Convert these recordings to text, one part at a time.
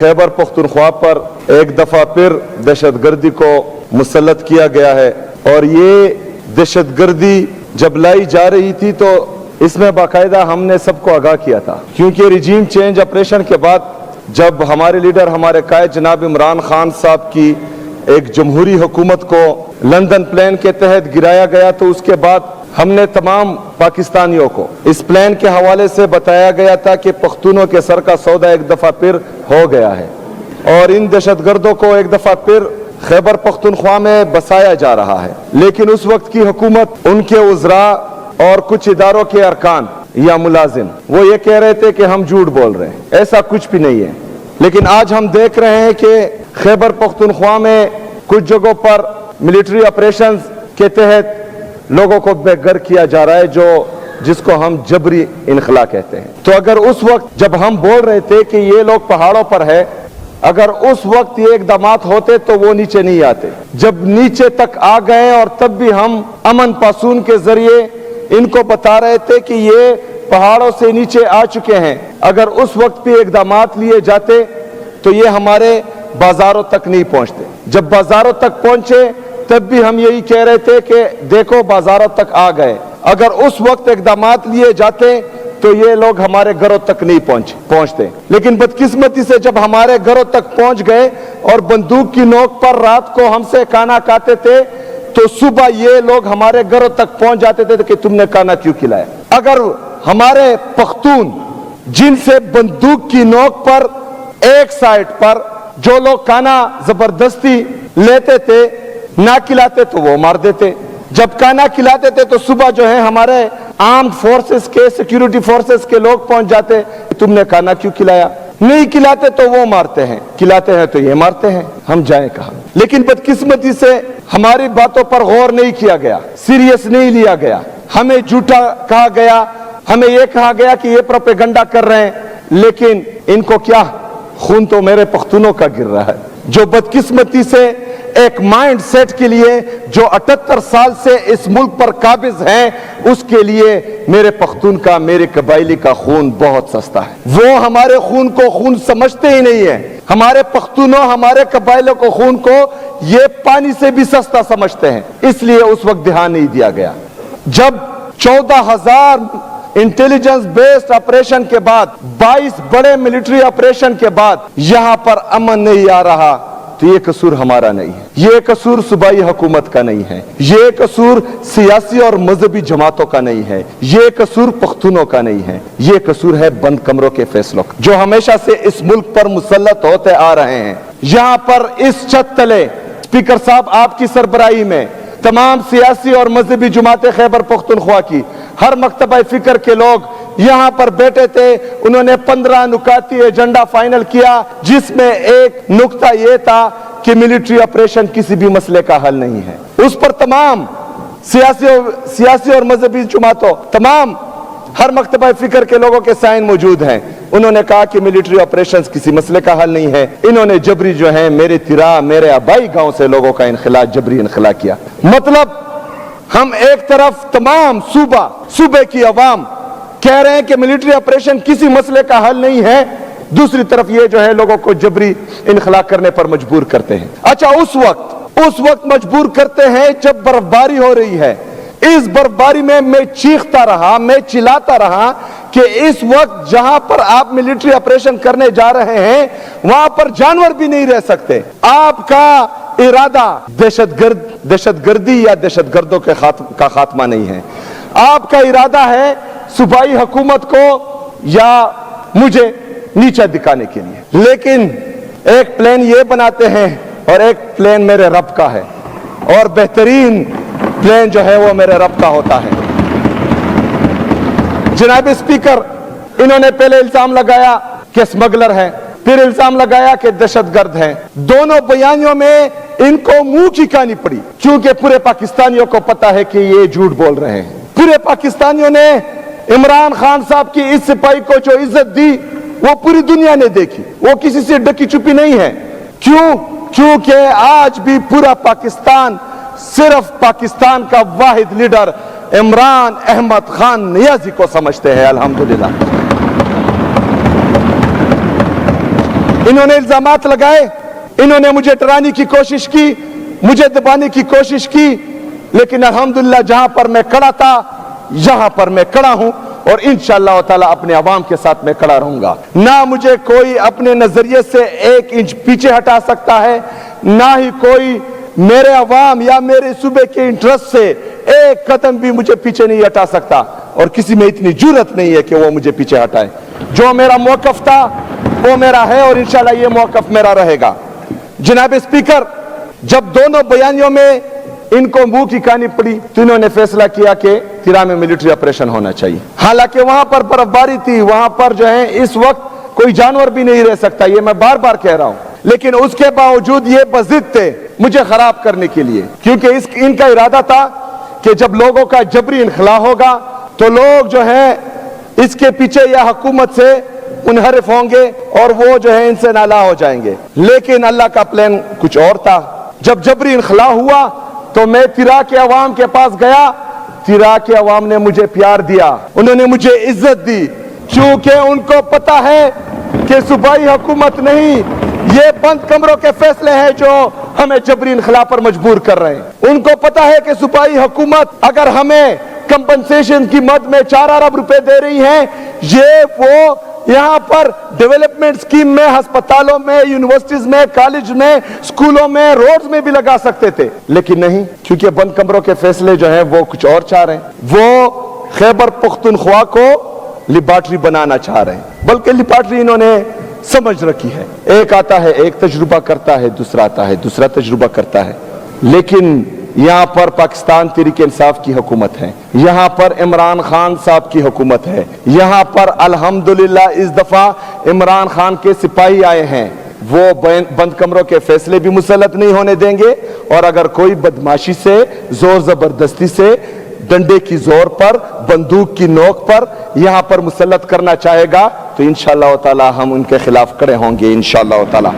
खैबर पख्तूनख्वा पर एक दफा फिर दहशतगर्दी को मुसल्लत किया गया है और ये दहशतगर्दी जब लाई जा रही थी तो इसमें बाकायदा हमने सबको आगाह किया था, क्योंकि रिजीम चेंज ऑपरेशन के बाद जब हमारे लीडर हमारे कायद जनाब इमरान खान साहब की एक जमहूरी हुकूमत को लंदन प्लान के तहत गिराया गया, तो उसके बाद हमने तमाम पाकिस्तानियों को इस प्लान के हवाले से बताया गया था कि पख्तूनों के सर का सौदा एक दफा फिर हो गया है और इन दहशतगर्दों को एक दफा फिर खैबर पख्तूनख्वा में बसाया जा रहा है। लेकिन उस वक्त की हुकूमत, उनके उज़रा और कुछ इदारों के अरकान या मुलाजिम वो ये कह रहे थे कि हम झूठ बोल रहे हैं, ऐसा कुछ भी नहीं है। लेकिन आज हम देख रहे हैं कि खैबर पख्तूनख्वा में कुछ जगहों पर मिलिट्री ऑपरेशन के तहत लोगों को बेघर किया जा रहा है, जिसको हम जबरी इनखला कहते हैं। तो अगर उस वक्त जब हम बोल रहे थे कि ये लोग पहाड़ों पर है, अगर उस वक्त ये इकदामात होते तो वो नीचे नहीं आते। जब नीचे तक आ गए और तब भी हम अमन पासून के जरिए इनको बता रहे थे कि ये पहाड़ों से नीचे आ चुके हैं। अगर उस वक्त भी इकदामात लिए जाते तो ये हमारे बाजारों तक नहीं पहुंचते। जब बाजारों तक पहुंचे तब भी हम यही कह रहे थे कि देखो बाजारों तक आ गए। अगर उस वक्त इकदामात लिए जाते तो ये लोग हमारे घरों तक नहीं पहुंचते। लेकिन बदकिस्मती से जब हमारे घरों तक पहुंच गए और बंदूक की नोक पर रात को हमसे खाना खाते थे, तो सुबह ये लोग हमारे घरों तक पहुंच जाते थे कि तुमने खाना क्यों खिलाया। अगर हमारे पख्तून जिनसे बंदूक की नोक पर एक साइड पर जो लोग खाना जबरदस्ती लेते थे, ना खिलाते तो वो मार देते। जब खाना खिलाते थे तो सुबह जो है हमारे आर्म्ड फोर्सेस के, सिक्योरिटी फोर्सेस के लोग पहुंच जाते, तुमने खाना क्यों खिलाया। नहीं खिलाते तो वो मारते हैं, खिलाते हैं तो ये मारते हैं। हम जाएं कहां। लेकिन बदकिस्मती से हमारी बातों पर गौर नहीं किया गया, सीरियस नहीं लिया गया। हमें झूठा कहा गया, हमें यह कहा गया कि ये प्रोपेगेंडा कर रहे हैं। लेकिन इनको क्या, खून तो मेरे पख्तूनों का गिर रहा है, जो बदकिस्मती से एक माइंड सेट के लिए जो 78 साल से इस मुल्क पर काबिज हैं, उसके लिए मेरे पख्तून का, मेरे कबायली का खून बहुत सस्ता है। वो हमारे खून को खून समझते ही नहीं है। हमारे पख्तूनों, हमारे कबायलों को खून को ये पानी से भी सस्ता समझते हैं। इसलिए उस वक्त ध्यान नहीं दिया गया। जब 14,000 इंटेलिजेंस बेस्ड ऑपरेशन के बाद, 22 बड़े मिलिट्री ऑपरेशन के बाद यहां पर अमन नहीं आ रहा, तो ये कसूर हमारा नहीं है, ये कसूर सूबाई हुकूमत का नहीं है, ये कसूर सियासी और मजहबी जमातों का नहीं है, ये कसूर पख्तूनों का नहीं है, ये कसूर है बंद कमरों के फैसलों का, जो हमेशा से इस मुल्क पर मुसल्लत होते आ रहे हैं। यहां पर इस छत तले स्पीकर साहब आपकी सरबराही में तमाम सियासी और मजहबी जमातें खैबर पख्तूनख्वा की, हर मकतबा फिक्र के लोग यहां पर बैठे थे। उन्होंने 15 नुकाती एजेंडा फाइनल किया, जिसमें एक नुक्ता यह था कि मिलिट्री ऑपरेशन किसी भी मसले का हल नहीं है। उस पर तमाम सियासी और मजहबी जमातों, तमाम हर मकतबा फिक्र के लोगों के साइन मौजूद हैं। उन्होंने कहा कि मिलिट्री ऑपरेशन किसी मसले का हल नहीं है। इन्होंने जबरी जो है मेरे तिरा, मेरे आबाई गांव से लोगों का इनखला, जबरी इनखला किया। मतलब हम एक तरफ तमाम सूबे की अवाम कह रहे हैं कि मिलिट्री ऑपरेशन किसी मसले का हल नहीं है, दूसरी तरफ ये जो है लोगों को जबरी इनखला करने पर मजबूर करते हैं। अच्छा, उस वक्त मजबूर करते हैं जब बर्फबारी हो रही है। इस बर्फबारी में मैं चीखता रहा, मैं चिल्लाता रहा कि इस वक्त जहां पर आप मिलिट्री ऑपरेशन करने जा रहे हैं, वहां पर जानवर भी नहीं रह सकते। आपका इरादा दहशतगर्दी या दहशतगर्दों का खात्मा नहीं है। आपका इरादा है सूबाई हुकूमत को या मुझे नीचा दिखाने के लिए। लेकिन एक प्लान ये बनाते हैं और एक प्लान मेरे रब का है, और बेहतरीन प्लान जो है वो मेरे रब का होता है। जनाब स्पीकर, इन्होंने पहले इल्जाम लगाया कि स्मगलर है, फिर इल्जाम लगाया कि दहशतगर्द है। दोनों बयानियों में इनको मुंह की कहानी पड़ी, क्योंकि पूरे पाकिस्तानियों को पता है कि ये झूठ बोल रहे हैं। पूरे पाकिस्तानियों ने इमरान खान साहब की इस सिपाही को जो इज्जत दी वो पूरी दुनिया ने देखी, वो किसी से ढकी छुपी नहीं है। क्यों? क्योंकि आज भी पूरा पाकिस्तान सिर्फ पाकिस्तान का वाहिद लीडर इमरान अहमद खान नियाजी को समझते हैं। अल्हम्दुलिल्लाह। इन्होंने इल्जामात लगाए, इन्होंने मुझे डराने की कोशिश की, मुझे दबाने की कोशिश की, लेकिन अल्हम्दुलिल्लाह जहां पर मैं खड़ा था यहां पर मैं खड़ा हूं और इंशाअल्लाह ताला अपने अवाम के साथ मैं खड़ा रहूंगा। ना मुझे कोई अपने नजरिए से 1 इंच पीछे हटा सकता है, ना ही कोई मेरे अवाम या मेरे सूबे के इंटरेस्ट से 1 कदम भी मुझे पीछे नहीं हटा सकता, और किसी में इतनी जुर्रत नहीं है कि वो मुझे पीछे हटाए। जो मेरा मौकफ था वो मेरा है और इंशाअल्लाह ये मौकफ मेरा रहेगा। जनाब स्पीकर, जब दोनों बयानियों में इनको मुंह की कहानी पड़ी तो इन्होंने फैसला किया कि तिरा में मिलिट्री ऑपरेशन होना चाहिए। हालांकि वहां पर बर्फबारी थी, वहां पर जो है इस वक्त कोई जानवर भी नहीं रह सकता, ये मैं बार बार कह रहा हूं, लेकिन उसके बावजूद ये बजिद थे मुझे खराब करने के लिए, क्योंकि इनका इरादा था कि जब लोगों का जबरी इनखला होगा तो लोग जो है इसके पीछे या हुकूमत से मुनहरिफ होंगे और वो जो है इनसे नाला हो जाएंगे। लेकिन अल्लाह का प्लान कुछ और था। जब जबरी इनखला हुआ तो मैं तिरा के अवाम के पास गया, तिरा के अवाम ने मुझे प्यार दिया, उन्होंने मुझे इज्जत दी, क्योंकि उनको पता है कि सूबाई हुकूमत नहीं, ये बंद कमरों के फैसले हैं जो हमें जबरी इनखला पर मजबूर कर रहे हैं। उनको पता है कि सूबाई हुकूमत अगर हमें कंपनसेशन की मद में 4 अरब रुपए दे रही है, ये वो यहाँ पर डेवलपमेंट स्कीम में, अस्पतालों में, यूनिवर्सिटीज में, कॉलेज में, स्कूलों में, रोड्स में भी लगा सकते थे, लेकिन नहीं, क्योंकि बंद कमरों के फैसले जो हैं वो कुछ और चाह रहे हैं। वो खैबर पख्तूनख्वा को लिबार्ट्री बनाना चाह रहे हैं, बल्कि लिबार्ट्री इन्होंने समझ रखी है। एक आता है, एक तजुर्बा करता है, दूसरा आता है, दूसरा तजुर्बा करता है। लेकिन यहाँ पर पाकिस्तान तहरीक इंसाफ की हुकूमत है, यहाँ पर इमरान खान साहब की हुकूमत है, यहाँ पर अल्हम्दुलिल्लाह इस दफा इमरान खान के सिपाही आए हैं, वो बंद कमरों के फैसले भी मुसल्लत नहीं होने देंगे, और अगर कोई बदमाशी से, जोर जबरदस्ती से, डंडे की जोर पर, बंदूक की नोक पर यहाँ पर मुसल्लत करना चाहेगा तो इंशाअल्लाह ताला हम उनके खिलाफ खड़े होंगे इंशाअल्लाह ताला।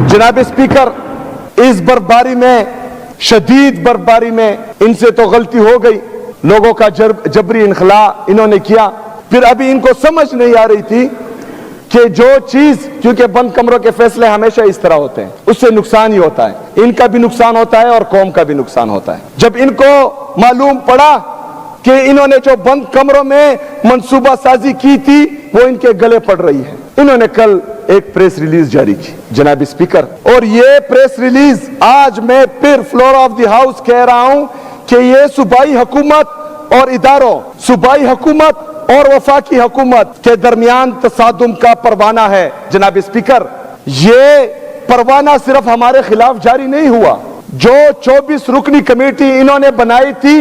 जनाब स्पीकर, इस बर्फबारी में, शदीद बर्फबारी में इनसे तो गलती हो गई, लोगों का जबरी इनखला इन्होंने किया। फिर अभी इनको समझ नहीं आ रही थी कि जो चीज, क्योंकि बंद कमरों के फैसले हमेशा इस तरह होते हैं, उससे नुकसान ही होता है, इनका भी नुकसान होता है और कौम का भी नुकसान होता है। जब इनको मालूम पड़ा कि इन्होंने जो बंद कमरों में मंसूबा साजी की थी वो इनके गले पड़ रही है, इन्होंने कल एक प्रेस रिलीज जारी की जनाब स्पीकर, और ये प्रेस रिलीज आज मैं फिर फ्लोर ऑफ द हाउस कह रहा हूं कि ये सूबाई हुकूमत और इदारों, सूबाई हुकूमत और वफाकी हुकूमत के दरमियान तसादुम का परवाना है। जनाब स्पीकर, ये परवाना सिर्फ हमारे खिलाफ जारी नहीं हुआ, जो 24 रुकनी कमेटी इन्होंने बनाई थी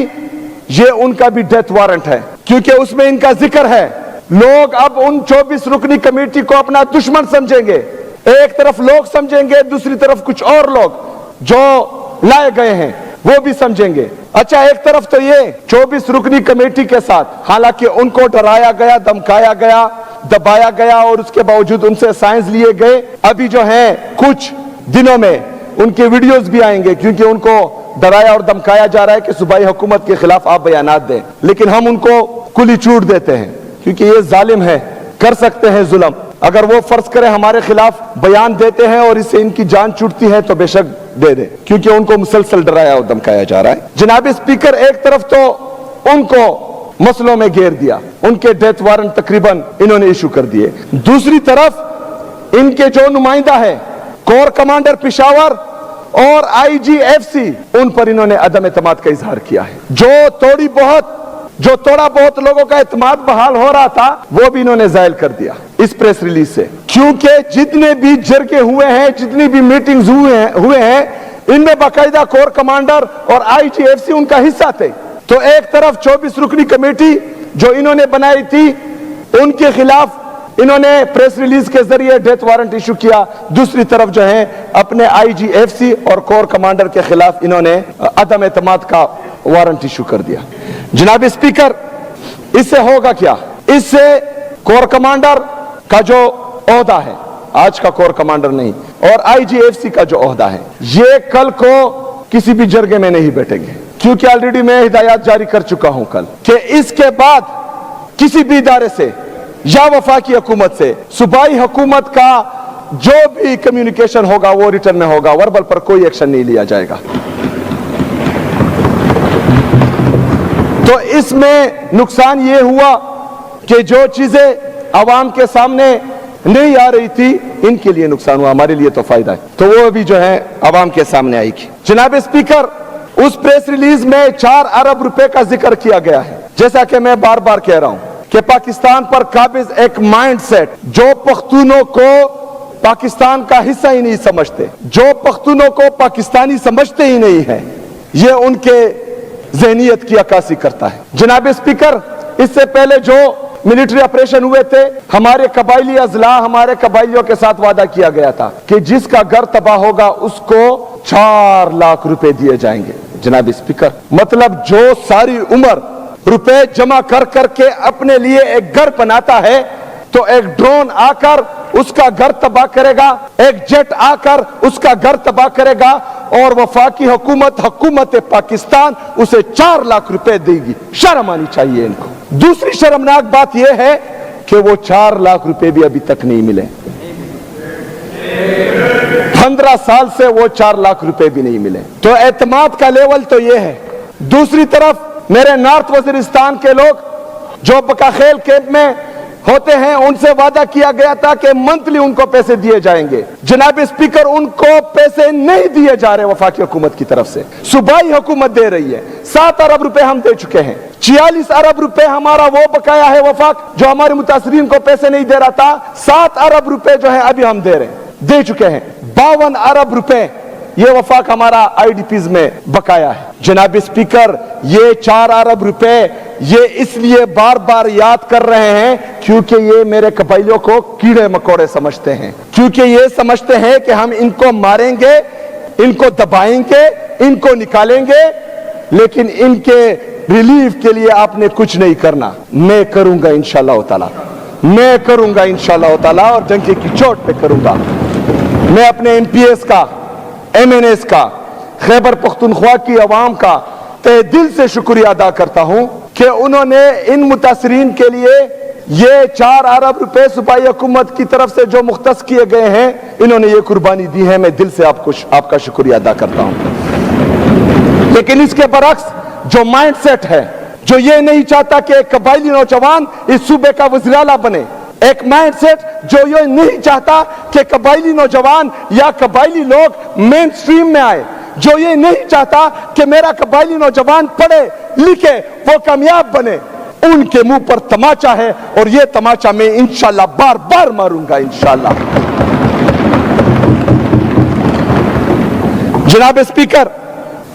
ये उनका भी डेथ वारंट है, क्योंकि उसमें इनका जिक्र है। लोग अब उन 24 रुकनी कमेटी को अपना दुश्मन समझेंगे, एक तरफ लोग समझेंगे, दूसरी तरफ कुछ और लोग जो लाए गए हैं वो भी समझेंगे। अच्छा, एक तरफ तो ये 24 रुकनी कमेटी के साथ, हालांकि उनको डराया गया, धमकाया गया, दबाया गया और उसके बावजूद उनसे साइंस लिए गए। अभी जो है कुछ दिनों में उनके वीडियोस भी आएंगे, क्योंकि उनको डराया और धमकाया जा रहा है कि सूबाई हुकूमत के खिलाफ आप बयानात दें, लेकिन हम उनको कुली छूट देते हैं, क्योंकि ये जालिम है, कर सकते हैं जुल्म। अगर वो फर्ज करें हमारे खिलाफ बयान देते हैं और इससे इनकी जान छूटती है तो बेशक दे दे, क्योंकि उनको मुसलसल डराया और धमकाया जा रहा है। जनाब स्पीकर, एक तरफ तो उनको मसलों में घेर दिया, उनके डेथ वारंट तकरीबन इन्होंने इशू कर दिए, दूसरी तरफ इनके जो नुमाइंदा है कोर कमांडर पिशावर और IGFC, उन पर इन्होंने अदम एतमाद का इजहार किया है। जो थोड़ा बहुत लोगों का एतमाद बहाल हो रहा था वो भी इन्होंने जायल कर दिया इस प्रेस रिलीज से, क्योंकि जितने भी जरगे हुए हैं, जितनी भी मीटिंग्स हुए हैं, इनमें बाकायदा कोर कमांडर और IGFC उनका हिस्सा थे। तो एक तरफ 24 रुकनी कमेटी जो इन्होंने बनाई थी उनके खिलाफ इन्होंने प्रेस रिलीज के जरिए डेथ वारंट इशू किया, दूसरी तरफ जो है अपने IGFC और कोर कमांडर के खिलाफ इन्होंने अदम एतमाद का वारंट इशू कर दिया। जनाब स्पीकर, इससे होगा क्या? इससे कोर कमांडर का जो ओहदा है, आज का कोर कमांडर नहीं, और IGFC का जो ओहदा है, ये कल को किसी भी जरगे में नहीं बैठेंगे, क्योंकि ऑलरेडी मैं हिदायत जारी कर चुका हूं कल कि इसके बाद किसी भी इदारे से या वफाकी हुकूमत से सूबाई हुकूमत का जो भी कम्युनिकेशन होगा वो रिटर्न में होगा, वर्बल पर कोई एक्शन नहीं लिया जाएगा। तो इसमें नुकसान ये हुआ कि जो चीजें आवाम के सामने नहीं आ रही थी, इनके लिए नुकसान हुआ, हमारे लिए तो फायदा है। तो वो भी जो है आवाम के सामने आएगी। जनाब स्पीकर, उस प्रेस रिलीज में 4 अरब रुपए का जिक्र किया गया है। जैसा कि मैं बार बार कह रहा हूं कि पाकिस्तान पर काबिज एक माइंडसेट, जो पख्तूनों को पाकिस्तान का हिस्सा ही नहीं समझते, जो पख्तूनों को पाकिस्तानी समझते ही नहीं है, ये उनके ज़हनियत की अक्कासी करता है। जनाब स्पीकर, इससे पहले जो मिलिट्री ऑपरेशन हुए थे, हमारे कबाइली अजला, हमारे कबाइलियों के साथ वादा किया गया था कि जिसका घर तबाह होगा उसको 4 लाख रुपए दिए जाएंगे। जनाब स्पीकर, मतलब जो सारी उम्र रुपए जमा कर करके अपने लिए एक घर बनाता है, तो एक ड्रोन आकर उसका घर तबाह करेगा, एक जेट आकर उसका घर तबाह करेगा, और वफाकी हुकूमत पाकिस्तान उसे 4 लाख रुपए देगी। शर्म आनी चाहिए इनको। दूसरी शर्मनाक बात यह है कि वो 4 लाख रुपए भी अभी तक नहीं मिले। 15 साल से वो 4 लाख रुपए भी नहीं मिले। तो एतमाद का लेवल तो ये है। दूसरी तरफ मेरे नॉर्थ वजीरिस्तान के लोग जो बकाखेल कैंप में होते हैं, उनसे वादा किया गया था कि मंथली उनको पैसे दिए जाएंगे। जनाब स्पीकर, उनको पैसे नहीं दिए जा रहे वफाकी हुकूमत की तरफ से, सूबाई हुकूमत दे रही है। 7 अरब रुपए हम दे चुके हैं। 46 अरब रुपए हमारा वो बकाया है वफाक, जो हमारे मुतासरीन को पैसे नहीं दे रहा था। 7 अरब रुपए जो है अभी हम दे चुके हैं। 52 अरब रुपए ये वफाक हमारा आईडीपीज में बकाया है। जनाब स्पीकर, ये 4 अरब रुपए ये इसलिए बार बार याद कर रहे हैं क्योंकि ये मेरे कबाइलियों को कीड़े मकोड़े समझते हैं, क्योंकि ये समझते हैं कि हम इनको मारेंगे, इनको दबाएंगे, इनको निकालेंगे, लेकिन इनके रिलीफ के लिए आपने कुछ नहीं करना। मैं करूंगा इंशाअल्लाह ताला, मैं करूंगा इंशाअल्लाह ताला, और डंके की चोट पे करूंगा। मैं अपने एमपीएस का, एमएनएस का, खैबर पख्तूनख्वा की आवाम का तहे दिल से शुक्रिया अदा करता हूं कि उन्होंने इन मुतासरीन के लिए ये 4 अरब रुपए सूबाई हुकूमत की तरफ से जो मुख्तस किए गए हैं, इन्होंने ये कुर्बानी दी है। मैं दिल से आपका शुक्रिया अदा करता हूं। लेकिन इसके बरक्स जो माइंडसेट है, जो ये नहीं चाहता कि एक कबाइली नौजवान इस सूबे का वज़ीर आला बने, एक माइंडसेट जो ये नहीं चाहता कि कबाइली नौजवान या कबाइली लोग मेन स्ट्रीम में आए, जो ये नहीं चाहता कि मेरा कबाइली नौजवान पढ़े लिखे वो कामयाब बने, उनके मुंह पर तमाचा है, और ये तमाचा मैं इंशाअल्लाह बार बार मारूंगा इंशाअल्लाह। जनाब स्पीकर,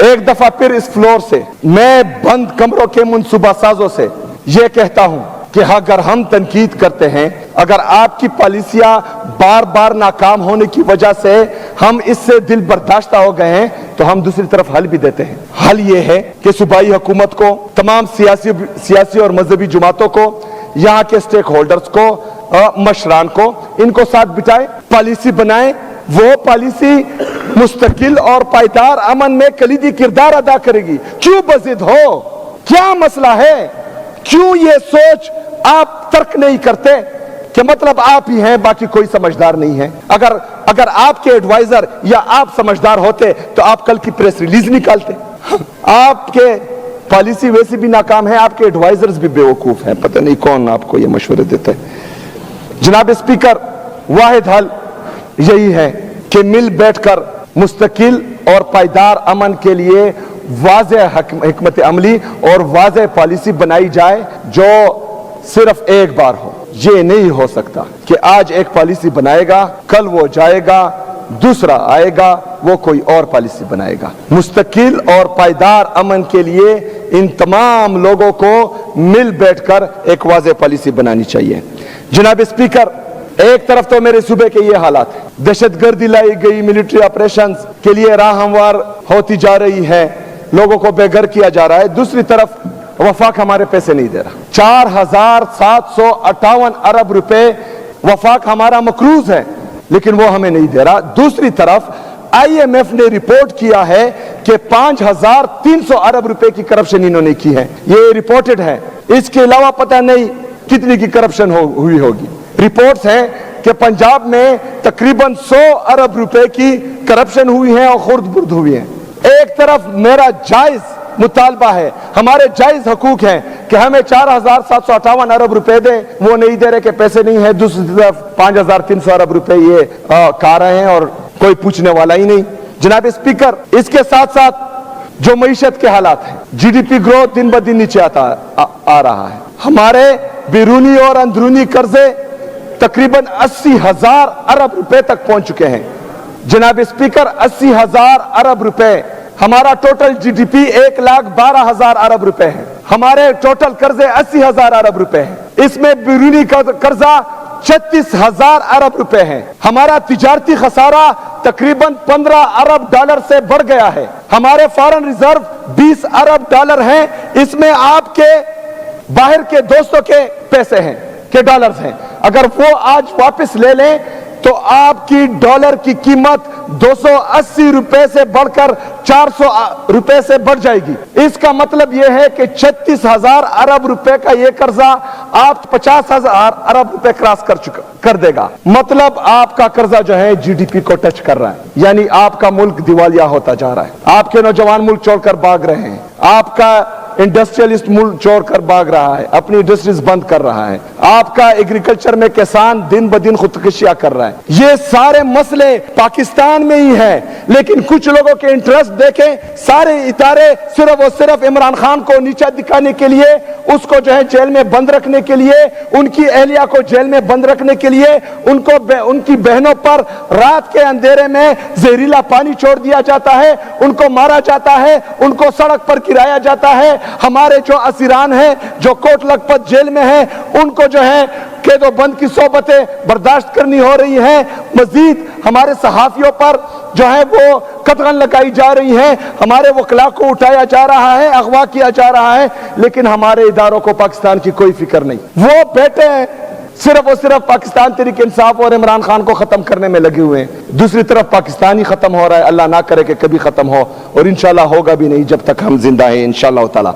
एक दफा फिर इस फ्लोर से मैं बंद कमरों के मुनसूबा साजों से यह कहता हूं कि अगर हम तनकीद करते हैं, अगर आपकी पॉलिसियां बार बार नाकाम होने की वजह से हम इससे दिल बर्दाश्ता हो गए हैं, तो हम दूसरी तरफ हल भी देते हैं। हल ये है कि सूबाई हुकूमत को, तमाम सियासी और मजहबी जमातों को, यहाँ के स्टेक होल्डर्स को, मशरान को, इनको साथ बिठाए, पॉलिसी बनाए। वो पॉलिसी मुस्तकिल और पायदार अमन में कलीदी किरदार अदा करेगी। क्यों बजिद हो, क्या मसला है? क्यों ये सोच आप तर्क नहीं करते कि मतलब आप ही हैं, बाकी कोई समझदार नहीं है? अगर आपके एडवाइजर या आप समझदार होते तो आप कल की प्रेस रिलीज निकालते। आपके पॉलिसी वैसी भी नाकाम है, आपके एडवाइजर्स भी बेवकूफ हैं, पता नहीं कौन आपको ये मशवरे देते हैं। जनाब स्पीकर, वाहिद हल यही है कि मिल बैठकर मुस्तकिल और पायदार अमन के लिए वाज़ेह हिकमत अमली और वाज़ेह पॉलिसी बनाई जाए जो सिर्फ एक बार हो। ये नहीं हो सकता कि आज एक पॉलिसी बनाएगा, कल वो जाएगा, दूसरा आएगा, वो कोई और पॉलिसी बनाएगा। मुस्तकिल और पायदार अमन के लिए इन तमाम लोगों को मिल बैठकर एक वाज़ेह पॉलिसी बनानी चाहिए। जनाब स्पीकर, एक तरफ तो मेरे सूबे के ये हालात है, दहशतगर्दी लाई गई, मिलिट्री ऑपरेशंस के लिए राह हमवार होती जा रही है, लोगों को बेघर किया जा रहा है। दूसरी तरफ वफाक हमारे पैसे नहीं दे रहा। 4758 अरब रुपए वफाक हमारा मकरूज है, लेकिन वो हमें नहीं दे रहा। दूसरी तरफ IMF ने रिपोर्ट किया है कि 5300 अरब रुपए की करप्शन इन्होंने की है, ये रिपोर्टेड है। इसके अलावा पता नहीं कितनी की करप्शन हुई होगी। रिपोर्ट्स हैं कि पंजाब में तकरीबन 100 अरब रुपए की करप्शन हुई है और खुर्द बुर्द हुई है। एक तरफ मेरा जायज मुतालबा है, हमारे जायज हकूक हैं कि हमें 4,758 अरब रुपए दें, वो नहीं दे रहे कि पैसे नहीं है। दूसरी तरफ 5,300 अरब रुपए ये खा रहे हैं और कोई पूछने वाला ही नहीं। जनाब स्पीकर, इसके साथ साथ जो मईशत के हालात हैं, जीडीपी ग्रोथ दिन ब दिन नीचे आ रहा है। हमारे बैरूनी और अंदरूनी कर्जे तकरीबन 80,000 अरब रुपए तक पहुंच चुके हैं। जनाब स्पीकर, 80,000 अरब रुपए, हमारा टोटल जीडीपी 1,12,000 अरब रुपए है। हमारे टोटल कर्जे 80,000 अरब रुपए हैं। इसमें बैरूनी कर्जा 36,000 अरब रुपए है। हमारा तिजारती खसारा तकरीबन 15 अरब डॉलर से बढ़ गया है। हमारे फॉरेन रिजर्व 20 अरब डॉलर हैं। इसमें आपके बाहर के दोस्तों के पैसे हैं, के डॉलर्स हैं। अगर वो आज वापस ले लें तो आपकी डॉलर की कीमत 280 रुपए से बढ़कर 400 रुपए से बढ़ जाएगी। इसका मतलब यह है कि 36,000 अरब रुपए का यह कर्जा आप 50,000 अरब रुपए क्रॉस कर देगा। मतलब आपका कर्जा जो है जीडीपी को टच कर रहा है, यानी आपका मुल्क दिवालिया होता जा रहा है। आपके नौजवान मुल्क छोड़कर भाग रहे हैं। आपका इंडस्ट्रियलिस्ट मुल्क छोड़कर भाग रहा है, अपनी इंडस्ट्रीज बंद कर रहा है। आपका एग्रीकल्चर में किसान दिन ब दिन खुदकुशियां कर रहा है। ये सारे मसले पाकिस्तान में ही है, लेकिन कुछ लोगों के इंटरेस्ट देखें, सारे इतारे सिर्फ और सिर्फ इमरान खान को नीचा दिखाने के लिए, उसको जो है जेल में बंद रखने के लिए, उनकी एहलिया को जेल में बंद रखने के लिए, उनकी बहनों पर रात के अंधेरे में जहरीला पानी छोड़ दिया जाता है, उनको मारा जाता है, उनको सड़क पर गिराया जाता है। हमारे जो असीरान हैं, जो कोट लखपत जेल में हैं, उनको जो है कैदो बंद की सोबतें बर्दाश्त करनी हो रही हैं। मजीद हमारे सहाफियों पर जो है वो कतगन लगाई जा रही है, हमारे वकला को उठाया जा रहा है, अगवा किया जा रहा है, लेकिन हमारे इदारों को पाकिस्तान की कोई फिक्र नहीं। वो बैठे हैं सिर्फ और सिर्फ पाकिस्तान तहरीक इंसाफ और इमरान खान को खत्म करने में लगे हुए हैं। दूसरी तरफ पाकिस्तान ही खत्म हो रहा है। अल्लाह ना करे कि कभी खत्म हो, और इंशाल्लाह होगा भी नहीं जब तक हम जिंदा हैं इंशाल्लाह ताला।